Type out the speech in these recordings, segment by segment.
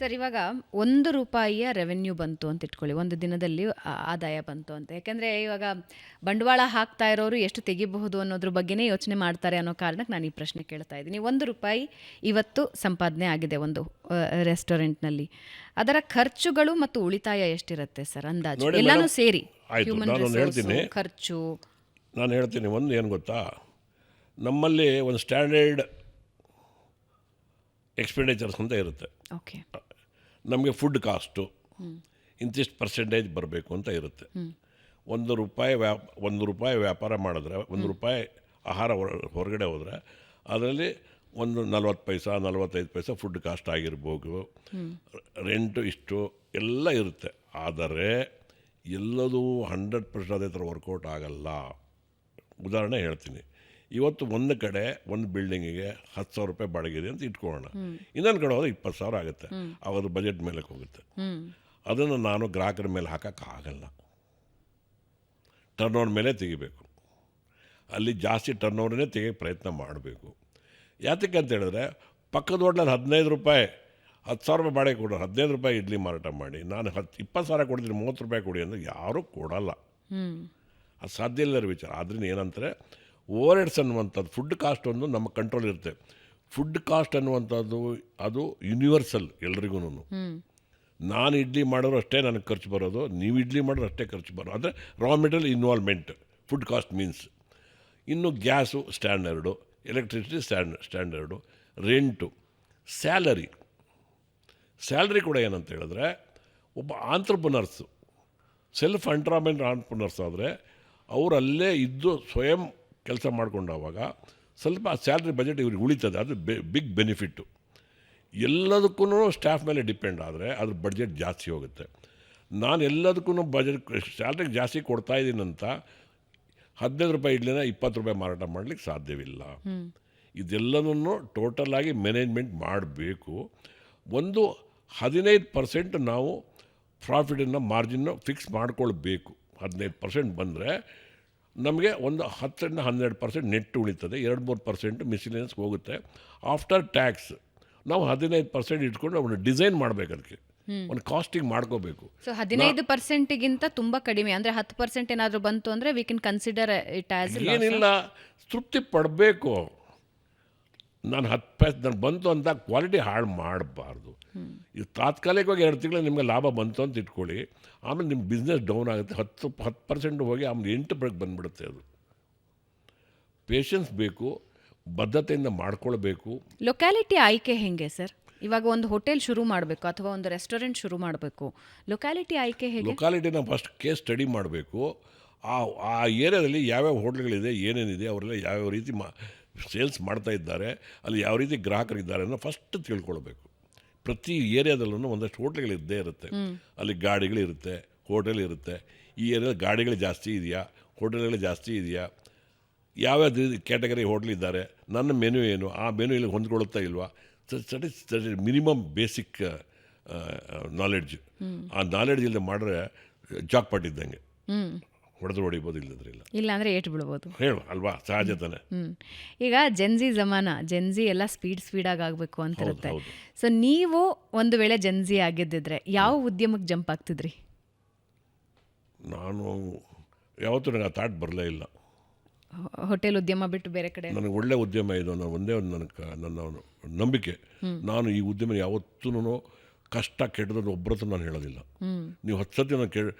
Sir, ಇವಾಗ 1 ರೂಪಾಯಿಯ revenue ಬಂತು ಅಂತ ಇಟ್ಕೊಳ್ಳಿ, ಒಂದು ದಿನದಲ್ಲಿ ಆದಾಯ ಬಂತು ಅಂತ. ಯಾಕೆಂದರೆ ಇವಾಗ ಬಂಡವಾಳ ಹಾಕ್ತಾ ಇರೋರು ಎಷ್ಟು ತೆಗಿಬಹುದು ಅನ್ನೋದ್ರ ಬಗ್ಗೆನೇ ಯೋಚನೆ ಮಾಡ್ತಾರೆ ಅನ್ನೋ ಕಾರಣಕ್ಕೆ ನಾನು ಈ ಪ್ರಶ್ನೆ ಕೇಳ್ತಾ ಇದ್ದೀನಿ. 1 ರೂಪಾಯಿ ಇವತ್ತು ಸಂಪಾದನೆ ಆಗಿದೆ ಒಂದು ರೆಸ್ಟೋರೆಂಟ್ನಲ್ಲಿ, ಅದರ ಖರ್ಚುಗಳು ಮತ್ತು ಉಳಿತಾಯ ಎಷ್ಟಿರುತ್ತೆ ಸರ್ ಅಂದಾಜು? ಎಲ್ಲಾನು ಸೇರಿ ಹ್ಯೂಮನ್ ರಿಸೋರ್ಸ್ ಖರ್ಚು. ನಾನು ಹೇಳ್ತೀನಿ, ಒಂದು ಏನು ಗೊತ್ತಾ, ನಮ್ಮಲ್ಲಿ ಒಂದು ಸ್ಟ್ಯಾಂಡರ್ಡ್ ಎಕ್ಸ್ಪೆಂಡಿಚರ್ಸ್ ಅಂತ ಇರುತ್ತೆ. ಓಕೆ, ನಮಗೆ ಫುಡ್ ಕಾಸ್ಟು ಇಂತಿಷ್ಟು ಪರ್ಸೆಂಟೇಜ್ ಬರಬೇಕು ಅಂತ ಇರುತ್ತೆ. 1 ರೂಪಾಯಿ ವ್ಯಾಪಾರ ಮಾಡಿದ್ರೆ, 1 ರೂಪಾಯಿ ಆಹಾರ ಹೊರಗಡೆ ಹೋದರೆ ಅದರಲ್ಲಿ ಒಂದು 40 ಪೈಸಾ 45 ಪೈಸಾ ಫುಡ್ ಕಾಸ್ಟ್ ಆಗಿರ್ಬೋದು, ರೆಂಟು ಇಷ್ಟು ಎಲ್ಲ ಇರುತ್ತೆ. ಆದರೆ ಎಲ್ಲದೂ 100% ಅದೇ ಥರ ವರ್ಕೌಟ್ ಆಗಲ್ಲ. ಉದಾಹರಣೆ ಹೇಳ್ತೀನಿ, ಇವತ್ತು ಒಂದು ಕಡೆ ಒಂದು ಬಿಲ್ಡಿಂಗಿಗೆ 10,000 ರೂಪಾಯಿ ಬಾಡಿಗೆ ಇದೆ ಅಂತ ಇಟ್ಕೊಳ್ಳೋಣ, ಇನ್ನೊಂದು ಕಡೆ ಹೋದ್ರೆ 20,000 ಆಗುತ್ತೆ. ಅವಾಗ ಬಜೆಟ್ ಮೇಲೆ ಹೋಗುತ್ತೆ. ಅದನ್ನು ನಾನು ಗ್ರಾಹಕರ ಮೇಲೆ ಹಾಕೋಕ್ಕಾಗಲ್ಲ, ಟರ್ನ್ ಓವರ್ ಮೇಲೆ ತೆಗಿಬೇಕು. ಅಲ್ಲಿ ಜಾಸ್ತಿ ಟರ್ನ್ ಓವರನ್ನೇ ತೆಗಿಯೋಕ್ಕೆ ಪ್ರಯತ್ನ ಮಾಡಬೇಕು. ಯಾತಕ್ಕೆ ಅಂತ ಹೇಳಿದ್ರೆ, ಪಕ್ಕದ ಹೋಟ್ಲಲ್ಲಿ 15 ರೂಪಾಯಿ 10,000 ರೂಪಾಯಿ ಬಾಡಿಗೆ ಕೊಡೋರು 15 ರೂಪಾಯಿ ಇಡ್ಲಿ ಮಾರಾಟ ಮಾಡಿ, ನಾನು 20,000 ಕೊಡ್ತೀನಿ 30 ರೂಪಾಯಿ ಕೊಡಿ ಅಂದರೆ ಯಾರೂ ಕೊಡಲ್ಲ. ಅದು ಸಾಧ್ಯ ಇಲ್ಲದ ವಿಚಾರ. ಆದ್ದರಿಂದ ಏನಂತಾರೆ, ಓವರ್ ಹೆಡ್ಸ್ ಅನ್ನುವಂಥದ್ದು, ಫುಡ್ ಕಾಸ್ಟ್ ಒಂದು ನಮ್ಮ ಕಂಟ್ರೋಲ್ ಇರುತ್ತೆ. ಫುಡ್ ಕಾಸ್ಟ್ ಅನ್ನುವಂಥದ್ದು ಅದು ಯೂನಿವರ್ಸಲ್ ಎಲ್ರಿಗೂ. ನಾನು ಇಡ್ಲಿ ಮಾಡೋರು ಅಷ್ಟೇ ನನಗೆ ಖರ್ಚು ಬರೋದು, ನೀವು ಇಡ್ಲಿ ಮಾಡೋರು ಅಷ್ಟೇ ಖರ್ಚು ಬರೋದು. ಅಂದರೆ raw material involvement food cost means. ಇನ್ನು gas standard, electricity standard, rent, salary ಕೂಡ ಏನಂತ ಹೇಳಿದ್ರೆ, ಒಬ್ಬ ಆಂಟ್ರಪ್ರನರ್ಸು ಸೆಲ್ಫ್ ಎಂಪ್ಲಾಯ್ಮೆಂಟ್ ಆಂಟ್ರಪ್ರನರ್ಸ್ ಆದರೆ ಅವರು ಅಲ್ಲೇ ಇದ್ದು ಸ್ವಯಂ ಕೆಲಸ ಮಾಡ್ಕೊಂಡಾಗ ಸ್ವಲ್ಪ ಸ್ಯಾಲ್ರಿ ಬಜೆಟ್ ಇವ್ರಿಗೆ ಉಳಿತದೆ. ಅದು ಬಿಗ್ ಬೆನಿಫಿಟ್ಟು. ಎಲ್ಲದಕ್ಕೂ ಸ್ಟಾಫ್ ಮೇಲೆ ಡಿಪೆಂಡ್ ಆದರೆ ಅದ್ರ ಬಡ್ಜೆಟ್ ಜಾಸ್ತಿ ಹೋಗುತ್ತೆ. ನಾನು ಎಲ್ಲದಕ್ಕೂ ಸ್ಯಾಲ್ರಿಗೆ ಜಾಸ್ತಿ ಕೊಡ್ತಾಯಿದ್ದೀನಂತ 15 ರೂಪಾಯಿ ಇಡ್ಲಿನ 20 ರೂಪಾಯಿ ಮಾರಾಟ ಮಾಡಲಿಕ್ಕೆ ಸಾಧ್ಯವಿಲ್ಲ. ಇದೆಲ್ಲದನ್ನು ಟೋಟಲಾಗಿ ಮ್ಯಾನೇಜ್ಮೆಂಟ್ ಮಾಡಬೇಕು. ಒಂದು 15% ನಾವು ಪ್ರಾಫಿಟನ್ನು ಮಾರ್ಜಿನ್ನು ಫಿಕ್ಸ್ ಮಾಡ್ಕೊಳ್ಬೇಕು. 15% ಬಂದರೆ ನಮಗೆ ಒಂದು 10-12% ನೆಟ್ ಉಳಿತದೆ, 2-3% ಮಿಸ್ಲಿನಿಯನ್ಸ್ಗೆ ಹೋಗುತ್ತೆ. ಆಫ್ಟರ್ ಟ್ಯಾಕ್ಸ್ ನಾವು 15% ಇಟ್ಕೊಂಡು ಅವನ್ನ ಡಿಸೈನ್ ಮಾಡಬೇಕು, ಅದಕ್ಕೆ ಒಂದು ಕಾಸ್ಟಿಂಗ್ ಮಾಡ್ಕೋಬೇಕು. ಸೊ 15%ಗಿಂತ ತುಂಬ ಕಡಿಮೆ ಅಂದರೆ 10% ಏನಾದರೂ ಬಂತು ಅಂದರೆ we can consider it as ಏನಿಲ್ಲ, ತೃಪ್ತಿ ಪಡಬೇಕು. ನಾನು 10 ಪೈಸೆ ನಾನು ಬಂತು ಅಂತ ಕ್ವಾಲಿಟಿ ಹಾಳು ಮಾಡಬಾರ್ದು. ಇದು ತಾತ್ಕಾಲಿಕವಾಗಿ 2 ತಿಂಗಳು ನಿಮಗೆ ಲಾಭ ಬಂತು ಅಂತ ಇಟ್ಕೊಳ್ಳಿ, ಆಮೇಲೆ ನಿಮ್ಮ ಬಿಸ್ನೆಸ್ ಡೌನ್ ಆಗುತ್ತೆ. 10% ಹೋಗಿ ಆಮೇಲೆ 8% ಬಂದುಬಿಡುತ್ತೆ. ಅದು ಪೇಷನ್ಸ್ ಬೇಕು, ಬದ್ಧತೆಯಿಂದ ಮಾಡ್ಕೊಳ್ಬೇಕು. ಲೊಕ್ಯಾಲಿಟಿ ಆಯ್ಕೆ ಹೇಗೆ ಸರ್? ಇವಾಗ ಒಂದು ಹೋಟೆಲ್ ಶುರು ಮಾಡಬೇಕು ಅಥವಾ ಒಂದು ರೆಸ್ಟೋರೆಂಟ್ ಶುರು ಮಾಡಬೇಕು, ಲೊಕ್ಯಾಲಿಟಿ ಆಯ್ಕೆ ಹೇಗೆ? ಲೊಕ್ಯಾಲಿಟಿನ ಫಸ್ಟ್ ಕೇಸ್ ಸ್ಟಡಿ ಮಾಡಬೇಕು. ಆ ಏರಿಯಾದಲ್ಲಿ ಯಾವ್ಯಾವ ಹೋಟ್ಲ್ಗಳಿದೆ, ಏನೇನಿದೆ, ಅವರೆಲ್ಲ ಯಾವ್ಯಾವ ರೀತಿ ಸೇಲ್ಸ್ ಮಾಡ್ತಾ ಇದ್ದಾರೆ, ಅಲ್ಲಿ ಯಾವ ರೀತಿ ಗ್ರಾಹಕರಿದ್ದಾರೆ ಅನ್ನೋ ಫಸ್ಟ್ ತಿಳ್ಕೊಳ್ಬೇಕು. ಪ್ರತಿ ಏರಿಯಾದಲ್ಲೂ ಒಂದಷ್ಟು ಹೋಟ್ಲ್ಗಳಿದ್ದೇ ಇರುತ್ತೆ. ಅಲ್ಲಿ ಗಾಡಿಗಳಿರುತ್ತೆ, ಹೋಟೆಲ್ ಇರುತ್ತೆ. ಈ ಏರಿಯಾದಲ್ಲಿ ಗಾಡಿಗಳು ಜಾಸ್ತಿ ಇದೆಯಾ, ಹೋಟೆಲ್ಗಳು ಜಾಸ್ತಿ ಇದೆಯಾ, ಯಾವ್ಯಾವ ಕ್ಯಾಟಗರಿ ಹೋಟ್ಲ್ ಇದ್ದಾರೆ, ನನ್ನ ಮೆನು ಏನು, ಆ ಮೆನು ಇಲ್ಲಿ ಹೊಂದ್ಕೊಳ್ತಾ ಇಲ್ವಾ, ಮಿನಿಮಮ್ ಬೇಸಿಕ್ ನಾಲೆಡ್ಜ್. ಆ ನಾಲೆಡ್ಜ್ ಇಲ್ಲದೆ ಮಾಡಿದ್ರೆ ಜಾಕ್ಪಾಟ್ ಇದ್ದಂಗೆ, ಹೊಡೆದು ಹೊಡಿಬೋದು, ಇಲ್ಲದ್ರಿಲ್ಲ, ಇಲ್ಲ ಅಂದರೆ ಏಟು ಬಿಡ್ಬೋದು, ಹೇಳು ಅಲ್ವಾ, ಸಹಜ ತಾನೆ. ಈಗ ಜೆನ್ಜಿ ಜೆನ್ಜಿ ಎಲ್ಲ ಸ್ಪೀಡಾಗಿ ಆಗಬೇಕು ಅಂತಿರುತ್ತೆ. ಸೊ ನೀವು ಒಂದು ವೇಳೆ ಜೆನ್ಜಿ ಆಗಿದ್ದಿದ್ರೆ ಯಾವ ಉದ್ಯಮಕ್ಕೆ ಜಂಪ್ ಆಗ್ತಿದ್ರಿ? ನಾನು ಯಾವತ್ತೂ ನನಗೆ ಆ ಥಾಟ್ ಬರಲೇ ಇಲ್ಲ. ಹೋಟೆಲ್ ಉದ್ಯಮ ಬಿಟ್ಟು ಬೇರೆ ಕಡೆ ನನಗೆ ಒಳ್ಳೆ ಉದ್ಯಮ ಇದು, ನಾನು ಒಂದೇ ಒಂದು ನನ್ನ ನಂಬಿಕೆ. ನಾನು ಈ ಉದ್ಯಮ ಯಾವತ್ತೂ ಕಷ್ಟ ಕೆಟ್ಟದ್ದು ಒಬ್ಬರತ್ರ ನಾನು ಹೇಳೋದಿಲ್ಲ. ನೀವು 10 ಸತಿ ನಾನು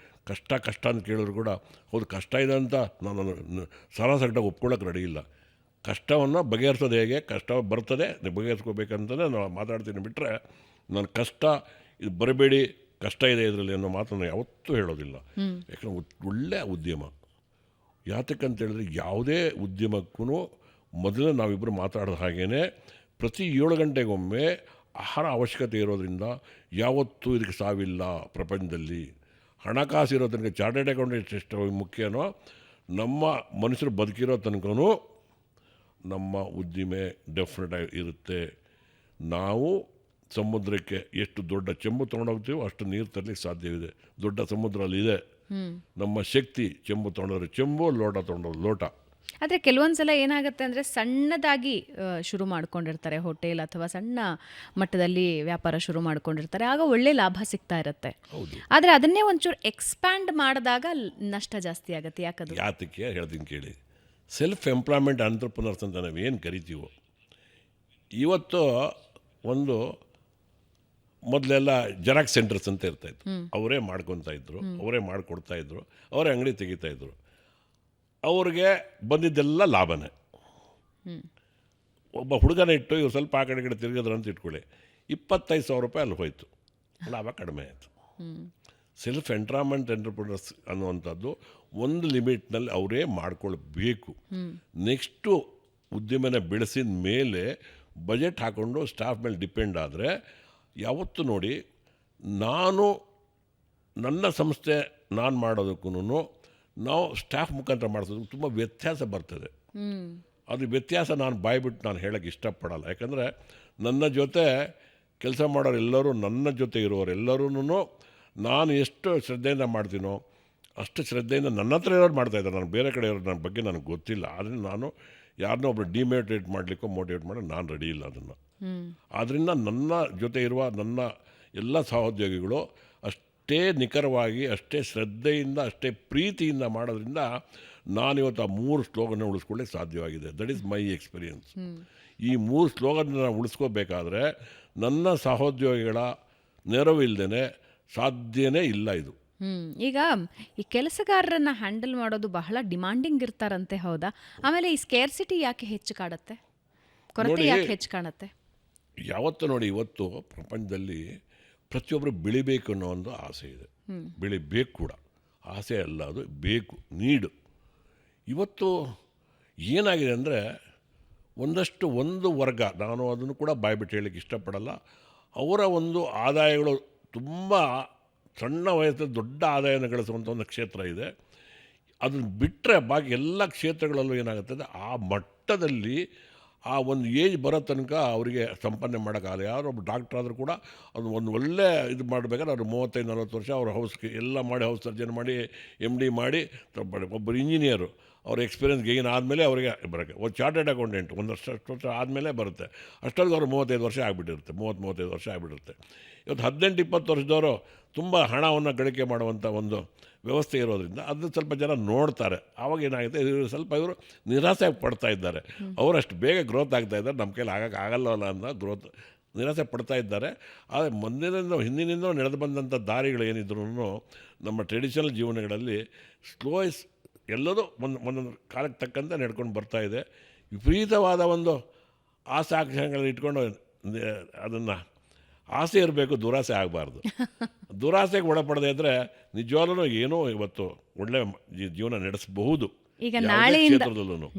ಕಷ್ಟ ಅಂತ ಕೇಳಿದ್ರು ಕೂಡ, ಹೌದು ಕಷ್ಟ ಇದೆ ಅಂತ ನಾನು ಸರಾಸರಿಯಾಗಿ ಒಪ್ಕೊಳ್ಳೋಕೆ ರೆಡಿ ಇಲ್ಲ. ಕಷ್ಟವನ್ನು ಬಗೆಹರಿಸೋದು ಹೇಗೆ, ಕಷ್ಟ ಬರ್ತದೆ ಬಗೆಹರಿಸ್ಕೋಬೇಕಂತಲೇ ನಾನು ಮಾತಾಡ್ತೀನಿ. ಬಿಟ್ಟರೆ ನಾನು ಕಷ್ಟ ಇದು ಬರಬೇಡಿ, ಕಷ್ಟ ಇದೆ ಇದರಲ್ಲಿ ಅನ್ನೋ ಮಾತನ್ನು ಯಾವತ್ತೂ ಹೇಳೋದಿಲ್ಲ. ಯಾಕಂದರೆ ಒಳ್ಳೆಯ ಉದ್ಯಮ ಯಾತಕ್ಕಂತ ಹೇಳಿದ್ರೆ, ಯಾವುದೇ ಉದ್ಯಮಕ್ಕೂ ಮೊದಲೇ ನಾವಿಬ್ಬರು ಮಾತಾಡೋದು ಹಾಗೇ ಪ್ರತಿ 7 ಗಂಟೆಗೊಮ್ಮೆ ಆಹಾರ ಅವಶ್ಯಕತೆ ಇರೋದ್ರಿಂದ ಯಾವತ್ತೂ ಇದಕ್ಕೆ ಸಾವಿಲ್ಲ ಪ್ರಪಂಚದಲ್ಲಿ. ಹಣಕಾಸು ಇರೋ ತನಕ ಚಾರ್ಟೆಡ್ ಅಕೌಂಟೆಂಟ್ ಎಷ್ಟು ಮುಖ್ಯನೋ, ನಮ್ಮ ಮನುಷ್ಯರು ಬದುಕಿರೋ ತನಕನೂ ನಮ್ಮ ಉದ್ದಿಮೆ ಡೆಫಿನೆಟಾಗಿ ಇರುತ್ತೆ. ನಾವು ಸಮುದ್ರಕ್ಕೆ ಎಷ್ಟು ದೊಡ್ಡ ಚೆಂಬು ತೊಗೊಂಡೋಗ್ತೀವೋ ಅಷ್ಟು ನೀರು ತರಲಿಕ್ಕೆ ಸಾಧ್ಯವಿದೆ. ದೊಡ್ಡ ಸಮುದ್ರ ಅಲ್ಲಿದೆ. ನಮ್ಮ ಶಕ್ತಿ ಚೆಂಬು ತೊಗೊಂಡೋದ್ರೆ ಚೆಂಬು, ಲೋಟ ತೊಗೊಂಡೋದ್ರೆ ಲೋಟ. ಆದರೆ ಕೆಲವೊಂದು ಸಲ ಏನಾಗುತ್ತೆ ಅಂದರೆ ಸಣ್ಣದಾಗಿ ಶುರು ಮಾಡ್ಕೊಂಡಿರ್ತಾರೆ ಹೋಟೆಲ್ ಅಥವಾ ಸಣ್ಣ ಮಟ್ಟದಲ್ಲಿ ವ್ಯಾಪಾರ ಶುರು ಮಾಡ್ಕೊಂಡಿರ್ತಾರೆ, ಆಗ ಒಳ್ಳೆ ಲಾಭ ಸಿಗ್ತಾ ಇರುತ್ತೆ. ಹೌದು. ಆದರೆ ಅದನ್ನೇ ಒಂಚೂರು ಎಕ್ಸ್ಪ್ಯಾಂಡ್ ಮಾಡಿದಾಗ ನಷ್ಟ ಜಾಸ್ತಿ ಆಗುತ್ತೆ. ಯಾಕದು? ಯಾತಕ್ಕೆ ಹೇಳ್ತೀನಿ ಕೇಳಿ. ಸೆಲ್ಫ್ ಎಂಪ್ಲಾಯ್ಮೆಂಟ್ ಆಂಟ್ರಪ್ರನರ್ಸ್ ಅಂತ ನಾವು ಏನು ಕರಿತೀವೋ, ಇವತ್ತು ಒಂದು ಮೊದಲೆಲ್ಲ ಜೆರಾಕ್ಸ್ ಸೆಂಟರ್ಸ್ ಅಂತ ಇರ್ತಾಯಿತ್ತು. ಅವರೇ ಮಾಡ್ಕೊತಾ ಇದ್ರು, ಅವರೇ ಮಾಡಿಕೊಡ್ತಾಯಿದ್ರು, ಅವರೇ ಅಂಗಡಿ ತೆಗಿತಾಯಿದ್ರು. ಅವ್ರಿಗೆ ಬಂದಿದ್ದೆಲ್ಲ ಲಾಭನೇ. ಒಬ್ಬ ಹುಡುಗನ ಇಟ್ಟು ಇವ್ರು ಸ್ವಲ್ಪ ಆ ಕಡೆ ತಿರುಗಿದ್ರು ಅಂತ ಇಟ್ಕೊಳ್ಳಿ, 25,000 ರೂಪಾಯಿ ಅಲ್ಲಿ ಹೋಯ್ತು, ಲಾಭ ಕಡಿಮೆ ಆಯಿತು. ಸೆಲ್ಫ್ ಎಂಪ್ಲಾಯ್ಮೆಂಟ್ ಎಂಟರ್ಪ್ರಿನರ್ಸ್ ಅನ್ನುವಂಥದ್ದು ಒಂದು ಲಿಮಿಟ್ನಲ್ಲಿ ಅವರೇ ಮಾಡ್ಕೊಳ್ಬೇಕು. ನೆಕ್ಸ್ಟು ಉದ್ಯಮನ ಬೆಳೆಸಿದ ಮೇಲೆ ಬಜೆಟ್ ಹಾಕ್ಕೊಂಡು ಸ್ಟಾಫ್ ಮೇಲೆ ಡಿಪೆಂಡ್ ಆದರೆ, ಯಾವತ್ತು ನೋಡಿ ನಾನು ನನ್ನ ಸಂಸ್ಥೆ ನಾನು ಮಾಡೋದಕ್ಕೂ ನಾವು ಸ್ಟಾಫ್ ಮುಖಾಂತರ ಮಾಡಿಸೋದಕ್ಕೆ ತುಂಬ ವ್ಯತ್ಯಾಸ ಬರ್ತದೆ. ಅದು ವ್ಯತ್ಯಾಸ ನಾನು ಬಾಯ್ಬಿಟ್ಟು ನಾನು ಹೇಳೋಕ್ಕೆ ಇಷ್ಟಪಡಲ್ಲ. ಯಾಕಂದರೆ ನನ್ನ ಜೊತೆ ಕೆಲಸ ಮಾಡೋರು ಎಲ್ಲರೂ, ನನ್ನ ಜೊತೆ ಇರೋರು ಎಲ್ಲರೂ ನಾನು ಎಷ್ಟು ಶ್ರದ್ಧೆಯಿಂದ ಮಾಡ್ತೀನೋ ಅಷ್ಟು ಶ್ರದ್ಧೆಯಿಂದ ನನ್ನ ಹತ್ರ ಇರೋರು ಮಾಡ್ತಾಯಿದ್ದಾರೆ. ನಾನು ಬೇರೆ ಕಡೆ ಇರೋರು ನನ್ನ ಬಗ್ಗೆ ನನಗೆ ಗೊತ್ತಿಲ್ಲ. ಆದರೆ ನಾನು ಯಾರನ್ನೋ ಒಬ್ಬರು ಡಿಮೋಟಿವೇಟ್ ಮಾಡಲಿಕ್ಕೋ ಮೋಟಿವೇಟ್ ಮಾಡೋಕ್ಕೆ ನಾನು ರೆಡಿ ಇಲ್ಲ ಅದನ್ನು. ಆದ್ದರಿಂದ ನನ್ನ ಜೊತೆ ಇರುವ ನನ್ನ ಎಲ್ಲ ಸಹೋದ್ಯೋಗಿಗಳು ಅಷ್ಟೇ ನಿಖರವಾಗಿ, ಅಷ್ಟೇ ಶ್ರದ್ಧೆಯಿಂದ, ಅಷ್ಟೇ ಪ್ರೀತಿಯಿಂದ ಮಾಡೋದ್ರಿಂದ ನಾನಿವತ್ತು ಆ 3 ಸ್ಲೋಗನ್ನ ಉಳಿಸ್ಕೊಳ್ಳಿಕ್ಕೆ ಸಾಧ್ಯವಾಗಿದೆ. That is my experience. ಈ 3 ಸ್ಲೋಗನ್ನ ಉಳಿಸ್ಕೋಬೇಕಾದ್ರೆ ನನ್ನ ಸಹೋದ್ಯೋಗಿಗಳ ನೆರವಿಲ್ಲದೇ ಸಾಧ್ಯನೇ ಇಲ್ಲ ಇದು. ಈಗ ಈ ಕೆಲಸಗಾರರನ್ನ ಹ್ಯಾಂಡಲ್ ಮಾಡೋದು ಬಹಳ ಡಿಮಾಂಡಿಂಗ್ ಇರ್ತಾರಂತೆ, ಹೌದಾ? ಆಮೇಲೆ ಈ ಸ್ಕೇರ್ಸಿಟಿ ಯಾಕೆ ಹೆಚ್ಚು ಕಾಡುತ್ತೆ, ಕೊರತೆ ಯಾಕೆ ಹೆಚ್ಚು ಕಾಣುತ್ತೆ? ಯಾವತ್ತು ನೋಡಿ, ಇವತ್ತು ಪ್ರಪಂಚದಲ್ಲಿ ಪ್ರತಿಯೊಬ್ಬರು ಬೆಳಿಬೇಕು ಅನ್ನೋ ಒಂದು ಆಸೆ ಇದೆ. ಬೆಳಿಬೇಕು ಕೂಡ, ಆಸೆ ಅಲ್ಲ, ಅದು ಬೇಕು, ನೀಡು. ಇವತ್ತು ಏನಾಗಿದೆ ಅಂದರೆ ಒಂದು ವರ್ಗ, ನಾನು ಅದನ್ನು ಕೂಡ ಬಾಯ್ಬಿಟ್ಟು ಹೇಳಲಿಕ್ಕೆ ಇಷ್ಟಪಡಲ್ಲ, ಅವರ ಒಂದು ಆದಾಯಗಳು ತುಂಬ ಸಣ್ಣ ವಯಸ್ಸಲ್ಲಿ ದೊಡ್ಡ ಆದಾಯನ ಗಳಿಸುವಂಥ ಒಂದು ಕ್ಷೇತ್ರ ಇದೆ. ಅದನ್ನು ಬಿಟ್ಟರೆ ಬಾಕಿ ಎಲ್ಲ ಕ್ಷೇತ್ರಗಳಲ್ಲೂ ಏನಾಗುತ್ತದೆ, ಆ ಮಟ್ಟದಲ್ಲಿ ಆ ಒಂದು ಏಜ್ ಬರೋ ತನಕ ಅವರಿಗೆ ಸಂಪಾದನೆ ಮಾಡೋಕ್ಕಾಗಲ್ಲ. ಯಾರೋ ಒಬ್ಬ ಡಾಕ್ಟ್ರ್ ಆದರೂ ಕೂಡ ಅದು ಒಂದು ಒಳ್ಳೆ ಇದು ಮಾಡಬೇಕಾದ್ರೆ ಅವ್ರು 35-40 ವರ್ಷ ಅವ್ರ ಎಲ್ಲ ಮಾಡಿ ಹೌಸ್ ಸರ್ಜನ್ ಮಾಡಿ MD ಮಾಡಿ ಒಬ್ಬರು ಇಂಜಿನಿಯರು ಅವ್ರ ಎಕ್ಸ್ಪೀರಿಯನ್ಸ್ ಗೇನ್ ಆದಮೇಲೆ ಅವರಿಗೆ ಬರೋಕ್ಕೆ, ಒಂದು ಚಾರ್ಟೆಡ್ ಅಕೌಂಟೆಂಟ್ ಅಷ್ಟು ವರ್ಷ ಆದಮೇಲೆ ಬರುತ್ತೆ. ಅಷ್ಟೊಂದು ಅವರು 35 ವರ್ಷ ಆಗಿಬಿಟ್ಟಿರುತ್ತೆ, 30-35 ವರ್ಷ ಆಗಿಬಿಟ್ಟಿರುತ್ತೆ. ಇವತ್ತು 18-20 ವರ್ಷದವರು ತುಂಬ ಹಣವನ್ನು ಗಳಿಕೆ ಮಾಡುವಂಥ ಒಂದು ವ್ಯವಸ್ಥೆ ಇರೋದ್ರಿಂದ ಅದನ್ನು ಸ್ವಲ್ಪ ಜನ ನೋಡ್ತಾರೆ. ಆವಾಗ ಏನಾಗುತ್ತೆ, ಇವರು ನಿರಾಸೆ ಪಡ್ತಾ ಇದ್ದಾರೆ. ಅವರಷ್ಟು ಬೇಗ ಗ್ರೋತ್ ಆಗ್ತಾ ಇದ್ದಾರೆ, ನಮ್ಮ ಕೈಲಿ ಆಗಲ್ಲ ಅನ್ನೋ ಗ್ರೋತ್ ನಿರಾಸೆ ಪಡ್ತಾ ಇದ್ದಾರೆ. ಆದರೆ ಹಿಂದಿನಿಂದ ನಡೆದು ಬಂದಂಥ ದಾರಿಗಳು ಏನಿದ್ರು ನಮ್ಮ ಟ್ರೆಡಿಷನಲ್ ಜೀವನಗಳಲ್ಲಿ ಸ್ಲೋಯ್ಸ್ ಎಲ್ಲದೂ ಒಂದೊಂದು ಕಾಲಕ್ಕೆ ತಕ್ಕಂತೆ ನಡ್ಕೊಂಡು ಬರ್ತಾ ಇದೆ. ವಿಪರೀತವಾದ ಒಂದು ಆಸೆ ಆಕಾಂಕ್ಷೆಗಳನ್ನ ಇಟ್ಕೊಂಡು ಅದನ್ನು ಆಸೆ ಇರಬೇಕು, ದುರಾಸೆ ಆಗಬಾರ್ದು. ದುರಾಸೆಗೆ ಒಳಪಡದೆ ಇದ್ದರೆ ನಿಜವಾಗ್ಲೂ ಏನೋ ಇವತ್ತು ಒಳ್ಳೆ ಜೀವನ ನಡೆಸಬಹುದು ಈಗ ಯಾವುದೇ ನಾಳೆಯಿಂದ ಕ್ಷೇತ್ರದಲ್ಲೂ.